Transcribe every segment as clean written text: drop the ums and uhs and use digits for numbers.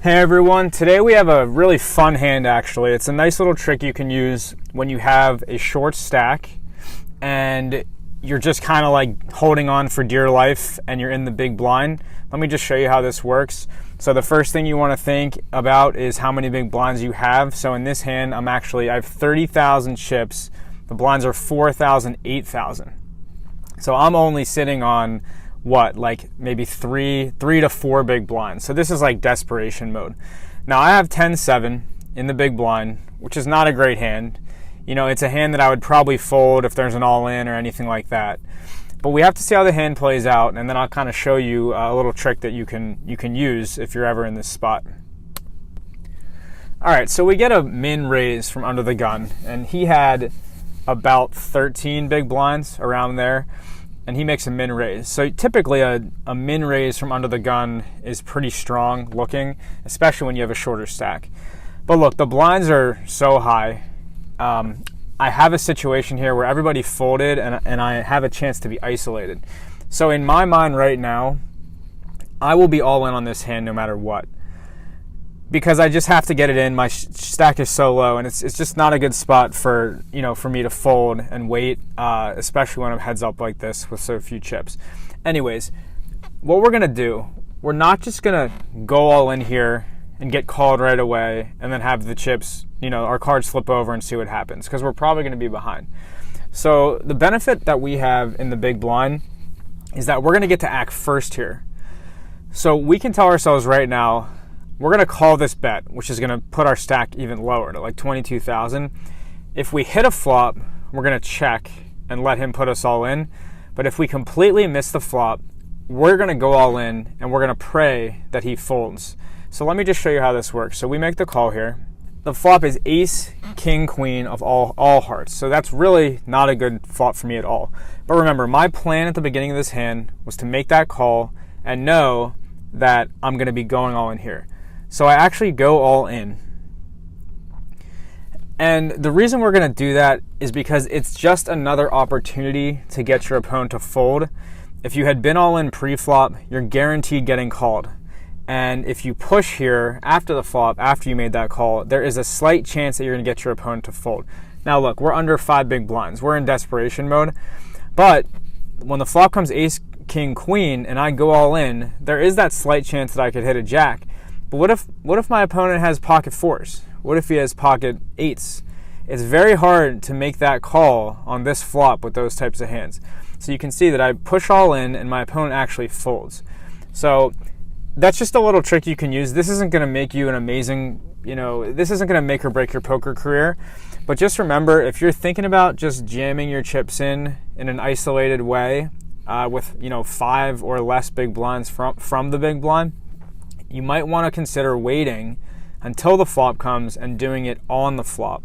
Hey everyone, today we have a really fun hand actually. It's a nice little trick you can use when you have a short stack and you're just kind of like holding on for dear life and you're in the big blind. Let me just show you how this works. So the first thing you want to think about is how many big blinds you have. So in this hand, I have 30,000 chips. The blinds are 4,000, 8,000. So I'm only sitting on like maybe three to four big blinds. So this is like desperation mode. Now I have 10-7 in the big blind, which is not a great hand. You know, it's a hand that I would probably fold if there's an all-in or anything like that. But we have to see how the hand plays out, and then I'll kind of show you a little trick that you can use if you're ever in this spot. All right, so we get a min raise from under the gun, and he had about 13 big blinds around there. And he makes a min raise. So typically a min raise from under the gun is pretty strong looking, especially when you have a shorter stack. But look, the blinds are so high. I have a situation here where everybody folded and I have a chance to be isolated. So in my mind right now, I will be all in on this hand no matter what, because I just have to get it in. My stack is so low, and it's just not a good spot for me to fold and wait, especially when I'm heads up like this with so few chips. Anyways, what we're gonna do, we're not just gonna go all in here and get called right away and then have the chips, our cards flip over and see what happens, because we're probably gonna be behind. So the benefit that we have in the big blind is that we're gonna get to act first here. So we can tell ourselves right now, we're going to call this bet, which is going to put our stack even lower to like 22,000. If we hit a flop, we're going to check and let him put us all in. But if we completely miss the flop, we're going to go all in and we're going to pray that he folds. So let me just show you how this works. So we make the call here. The flop is ace, king, queen of all hearts. So that's really not a good flop for me at all. But remember, my plan at the beginning of this hand was to make that call and know that I'm going to be going all in here. So I actually go all in. And the reason we're going to do that is because it's just another opportunity to get your opponent to fold. If you had been all in pre-flop, you're guaranteed getting called. And if you push here after the flop, after you made that call, there is a slight chance that you're going to get your opponent to fold. Now look, we're under 5 big blinds. We're in desperation mode. But when the flop comes ace, king, queen, and I go all in, there is that slight chance that I could hit a jack. But what if my opponent has pocket fours? What if he has pocket eights? It's very hard to make that call on this flop with those types of hands. So you can see that I push all in and my opponent actually folds. So that's just a little trick you can use. This isn't going to make you an amazing, this isn't going to make or break your poker career. But just remember, if you're thinking about just jamming your chips in an isolated way with 5 or less big blinds from the big blind, you might want to consider waiting until the flop comes and doing it on the flop.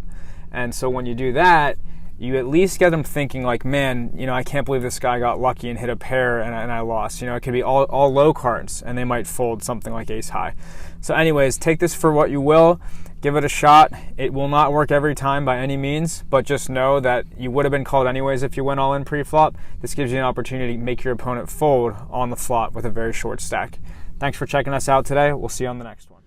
And so when you do that, you at least get them thinking like, man, I can't believe this guy got lucky and hit a pair and I lost. It could be all low cards and they might fold something like ace high. So anyways, take this for what you will. Give it a shot. It will not work every time by any means, but just know that you would have been called anyways if you went all in pre-flop. This gives you an opportunity to make your opponent fold on the flop with a very short stack. Thanks for checking us out today. We'll see you on the next one.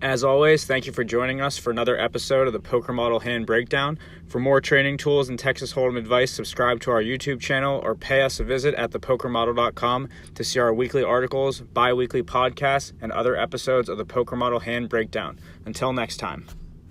As always, thank you for joining us for another episode of the Poker Model Hand Breakdown. For more training tools and Texas Hold'em advice, subscribe to our YouTube channel or pay us a visit at thepokermodel.com to see our weekly articles, bi-weekly podcasts, and other episodes of the Poker Model Hand Breakdown. Until next time.